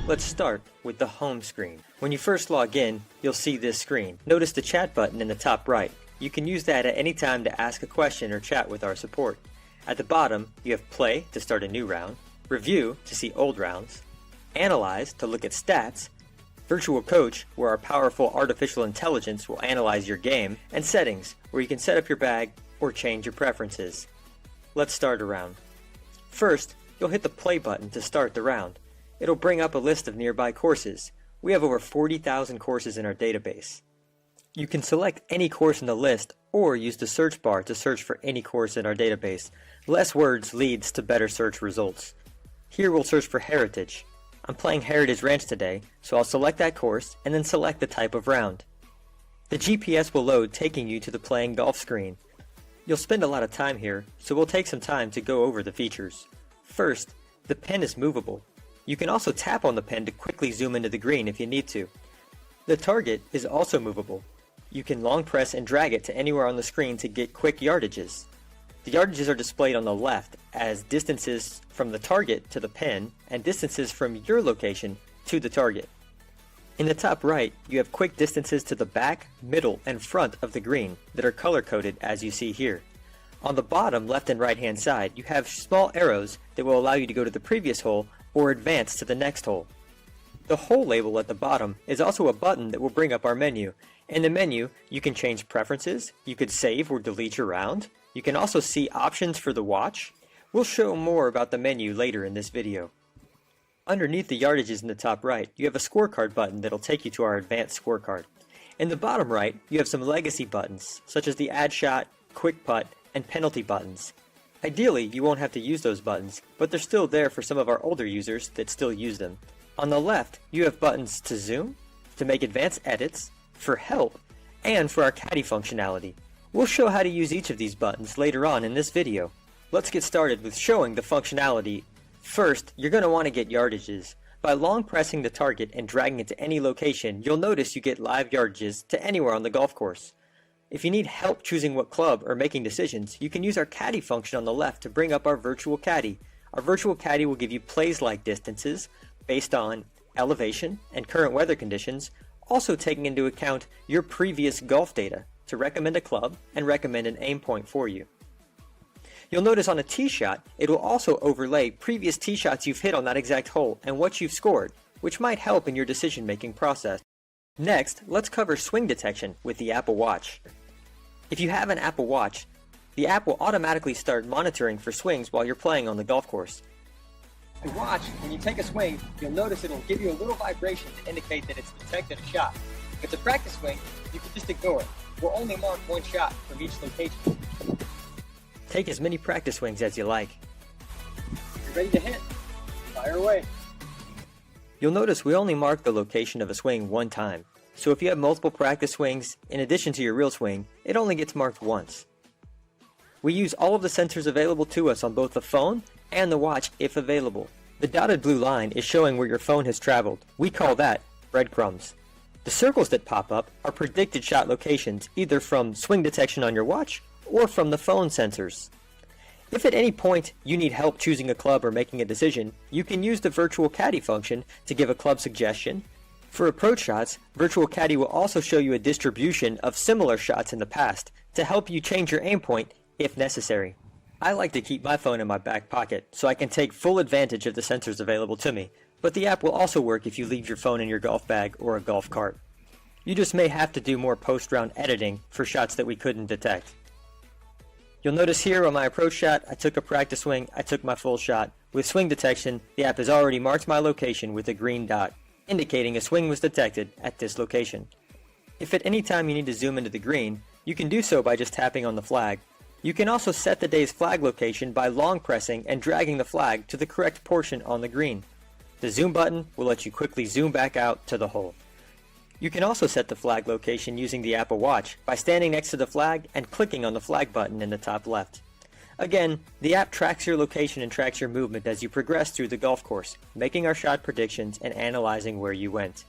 Let's start with the home screen. When you first log in, you'll see this screen. Notice the chat button in the top right. You can use that at any time to ask a question or chat with our support. At the bottom, you have Play to start a new round, Review to see old rounds, Analyze to look at stats, Virtual Coach, where our powerful artificial intelligence will analyze your game, and Settings, where you can set up your bag or change your preferences. Let's start a round. First, you'll hit the Play button to start the round. It'll bring up a list of nearby courses. We have over 40,000 courses in our database. You can select any course in the list or use the search bar to search for any course in our database. Less words leads to better search results. Here we'll search for Heritage. I'm playing Heritage Ranch today, so I'll select that course and then select the type of round. The GPS will load, taking you to the Playing Golf screen. You'll spend a lot of time here, so we'll take some time to go over the features. First, the pen is movable. You can also tap on the pen to quickly zoom into the green if you need to. The target is also movable. You can long press and drag it to anywhere on the screen to get quick yardages. The yardages are displayed on the left as distances from the target to the pen and distances from your location to the target. In the top right, you have quick distances to the back, middle, and front of the green that are color-coded as you see here. On the bottom left and right hand side, you have small arrows that will allow you to go to the previous hole or advance to the next hole. The hole label at the bottom is also a button that will bring up our menu. In the menu, you can change preferences, you could save or delete your round, you can also see options for the watch. We'll show more about the menu later in this video. Underneath the yardages in the top right, you have a scorecard button that'll take you to our advanced scorecard. In the bottom right, you have some legacy buttons, such as the add shot, quick putt, and penalty buttons. Ideally, you won't have to use those buttons, but they're still there for some of our older users that still use them. On the left, you have buttons to zoom, to make advanced edits, for help, and for our caddy functionality. We'll show how to use each of these buttons later on in this video. Let's get started with showing the functionality. First, you're going to want to get yardages. By long pressing the target and dragging it to any location, you'll notice you get live yardages to anywhere on the golf course. If you need help choosing what club or making decisions, you can use our caddy function on the left to bring up our virtual caddy. Our virtual caddy will give you plays-like distances based on elevation and current weather conditions, also taking into account your previous golf data to recommend a club and recommend an aim point for you. You'll notice on a tee shot, it will also overlay previous tee shots you've hit on that exact hole and what you've scored, which might help in your decision-making process. Next, let's cover swing detection with the Apple Watch. If you have an Apple Watch, the app will automatically start monitoring for swings while you're playing on the golf course. The watch, when you take a swing, you'll notice it'll give you a little vibration to indicate that it's detected a shot. If it's a practice swing, you can just ignore it. We'll only mark one shot from each location. Take as many practice swings as you like. You're ready to hit. Fire away. You'll notice we only mark the location of a swing one time. So if you have multiple practice swings, in addition to your real swing, it only gets marked once. We use all of the sensors available to us on both the phone and the watch if available. The dotted blue line is showing where your phone has traveled. We call that breadcrumbs. The circles that pop up are predicted shot locations, either from swing detection on your watch or from the phone sensors. If at any point you need help choosing a club or making a decision, you can use the virtual caddy function to give a club suggestion. For approach shots, virtual caddy will also show you a distribution of similar shots in the past to help you change your aim point if necessary. I like to keep my phone in my back pocket so I can take full advantage of the sensors available to me, but the app will also work if you leave your phone in your golf bag or a golf cart. You just may have to do more post-round editing for shots that we couldn't detect. You'll notice here on my approach shot, I took a practice swing, I took my full shot. With swing detection, the app has already marked my location with a green dot, indicating a swing was detected at this location. If at any time you need to zoom into the green, you can do so by just tapping on the flag. You can also set the day's flag location by long pressing and dragging the flag to the correct portion on the green. The zoom button will let you quickly zoom back out to the hole. You can also set the flag location using the Apple Watch by standing next to the flag and clicking on the flag button in the top left. Again, the app tracks your location and tracks your movement as you progress through the golf course, making our shot predictions and analyzing where you went.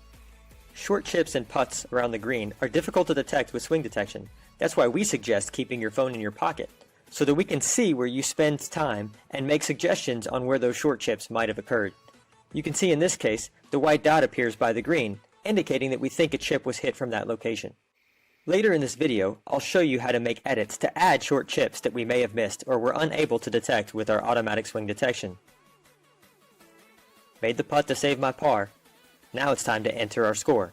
Short chips and putts around the green are difficult to detect with swing detection. That's why we suggest keeping your phone in your pocket, so that we can see where you spend time and make suggestions on where those short chips might have occurred. You can see in this case, the white dot appears by the green, indicating that we think a chip was hit from that location. Later in this video, I'll show you how to make edits to add short chips that we may have missed or were unable to detect with our automatic swing detection. Made the putt to save my par. Now it's time to enter our score.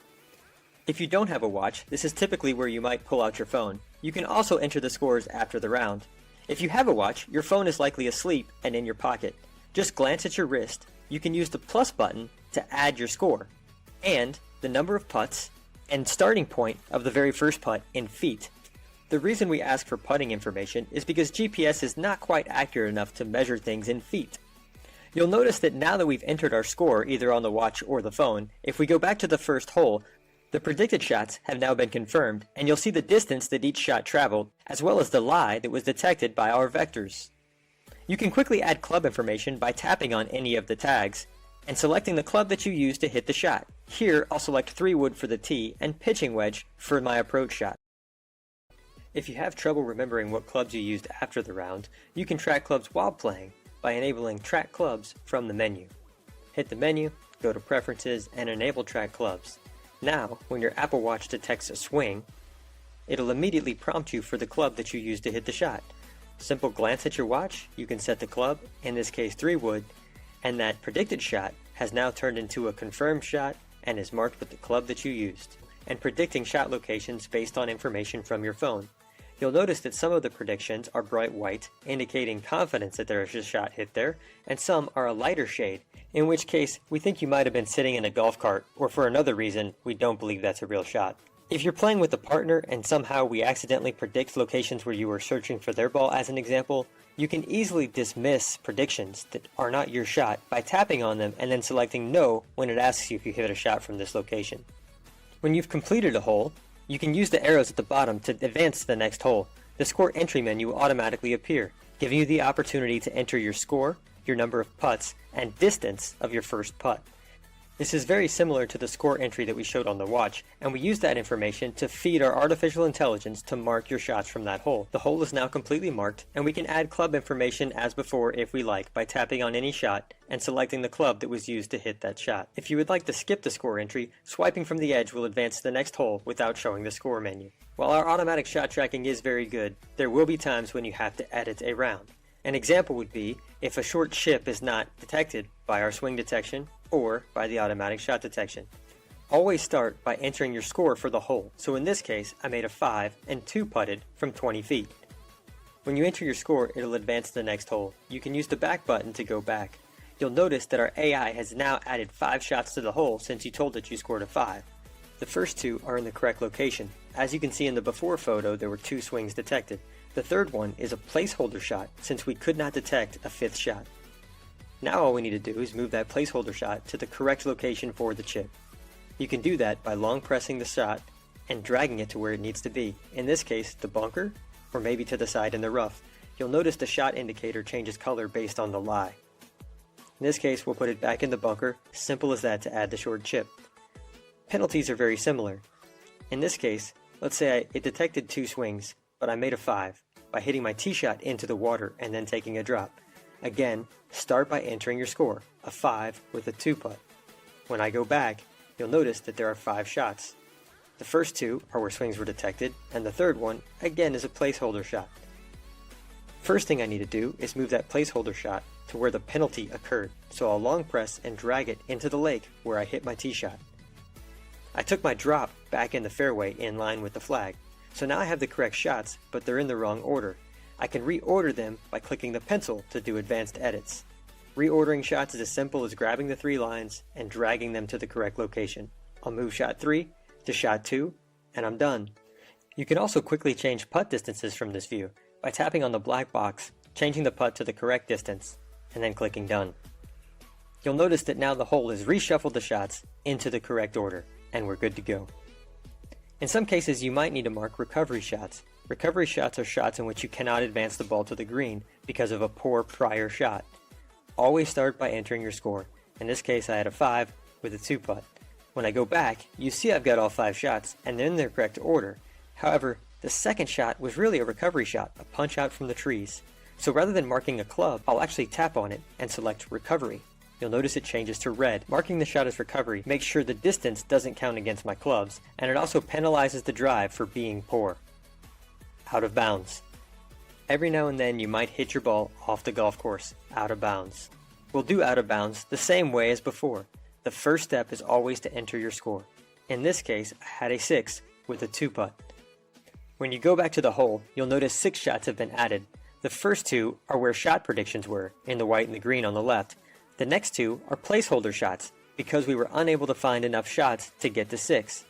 If you don't have a watch, this is typically where you might pull out your phone. You can also enter the scores after the round. If you have a watch, your phone is likely asleep and in your pocket. Just glance at your wrist. You can use the plus button to add your score, and the number of putts, and starting point of the very first putt in feet. The reason we ask for putting information is because GPS is not quite accurate enough to measure things in feet. You'll notice that now that we've entered our score either on the watch or the phone, if we go back to the first hole, the predicted shots have now been confirmed, and you'll see the distance that each shot traveled, as well as the lie that was detected by our vectors. You can quickly add club information by tapping on any of the tags, and selecting the club that you use to hit the shot. Here, I'll select 3-wood for the tee and pitching wedge for my approach shot. If you have trouble remembering what clubs you used after the round, you can track clubs while playing by enabling Track Clubs from the menu. Hit the menu, go to Preferences, and enable Track Clubs. Now, when your Apple Watch detects a swing, it'll immediately prompt you for the club that you used to hit the shot. Simple glance at your watch, you can set the club, in this case 3-wood, and that predicted shot has now turned into a confirmed shot and is marked with the club that you used, and predicting shot locations based on information from your phone. You'll notice that some of the predictions are bright white, indicating confidence that there is a shot hit there, and some are a lighter shade, in which case we think you might have been sitting in a golf cart, or for another reason, we don't believe that's a real shot. If you're playing with a partner and somehow we accidentally predict locations where you were searching for their ball as an example, you can easily dismiss predictions that are not your shot by tapping on them and then selecting no when it asks you if you hit a shot from this location. When you've completed a hole, you can use the arrows at the bottom to advance to the next hole. The score entry menu will automatically appear, giving you the opportunity to enter your score, your number of putts, and distance of your first putt. This is very similar to the score entry that we showed on the watch, and we use that information to feed our artificial intelligence to mark your shots from that hole. The hole is now completely marked, and we can add club information as before if we like by tapping on any shot and selecting the club that was used to hit that shot. If you would like to skip the score entry, swiping from the edge will advance to the next hole without showing the score menu. While our automatic shot tracking is very good, there will be times when you have to edit a round. An example would be if a short chip is not detected by our swing detection or by the automatic shot detection. Always start by entering your score for the hole. So in this case, I made a 5 and 2-putted from 20 feet. When you enter your score, it'll advance to the next hole. You can use the back button to go back. You'll notice that our AI has now added 5 shots to the hole since you told it you scored a 5. The first 2 are in the correct location. As you can see in the before photo, there were 2 swings detected. The third one is a placeholder shot since we could not detect a 5th shot. Now all we need to do is move that placeholder shot to the correct location for the chip. You can do that by long pressing the shot and dragging it to where it needs to be. In this case, the bunker, or maybe to the side in the rough. You'll notice the shot indicator changes color based on the lie. In this case, we'll put it back in the bunker, simple as that to add the short chip. Penalties are very similar. In this case, let's say it detected 2 swings, but I made a 5 by hitting my tee shot into the water and then taking a drop. Again, start by entering your score, a 5 with a 2-putt. When I go back, you'll notice that there are 5 shots. The first 2 are where swings were detected, and the third one, again, is a placeholder shot. First thing I need to do is move that placeholder shot to where the penalty occurred, so I'll long press and drag it into the lake where I hit my tee shot. I took my drop back in the fairway in line with the flag, so now I have the correct shots, but they're in the wrong order. I can reorder them by clicking the pencil to do advanced edits. Reordering shots is as simple as grabbing the 3 lines and dragging them to the correct location. I'll move shot 3 to shot 2, and I'm done. You can also quickly change putt distances from this view by tapping on the black box, changing the putt to the correct distance, and then clicking done. You'll notice that now the hole has reshuffled the shots into the correct order, and we're good to go. In some cases, you might need to mark recovery shots. Recovery shots are shots in which you cannot advance the ball to the green because of a poor prior shot. Always start by entering your score. In this case, I had a 5 with a 2-putt. When I go back, you see I've got all 5 shots, and they're in their correct order. However, the second shot was really a recovery shot, a punch out from the trees. So rather than marking a club, I'll actually tap on it and select recovery. you'll notice it changes to red, marking the shot as recovery. Make sure the distance doesn't count against my clubs, and it also penalizes the drive for being poor. Out of bounds. Every now and then you might hit your ball off the golf course, out of bounds. We'll do out of bounds the same way as before. The first step is always to enter your score. In this case, I had a 6 with a 2-putt. When you go back to the hole, you'll notice 6 shots have been added. The first 2 are where shot predictions were, in the white and the green on the left. The next 2 are placeholder shots, because we were unable to find enough shots to get to 6.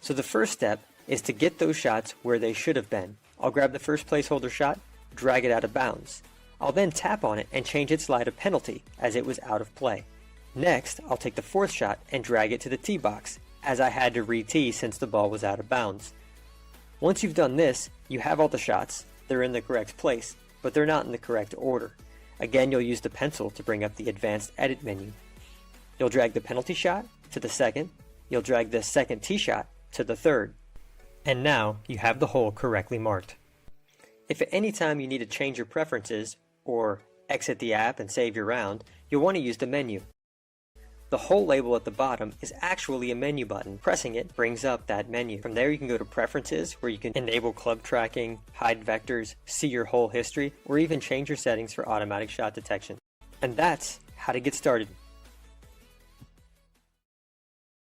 So the first step is to get those shots where they should have been. I'll grab the first placeholder shot, drag it out of bounds. I'll then tap on it and change its slide a penalty, as it was out of play. Next, I'll take the fourth shot and drag it to the tee box, as I had to re-tee since the ball was out of bounds. Once you've done this, you have all the shots. They're in the correct place, but they're not in the correct order. Again, you'll use the pencil to bring up the advanced edit menu. You'll drag the penalty shot to the second, you'll drag the second tee shot to the third. And now you have the hole correctly marked. If at any time you need to change your preferences or exit the app and save your round, you'll want to use the menu. The hole label at the bottom is actually a menu button. Pressing it brings up that menu. From there you can go to Preferences, where you can enable club tracking, hide vectors, see your hole history, or even change your settings for automatic shot detection. And that's how to get started.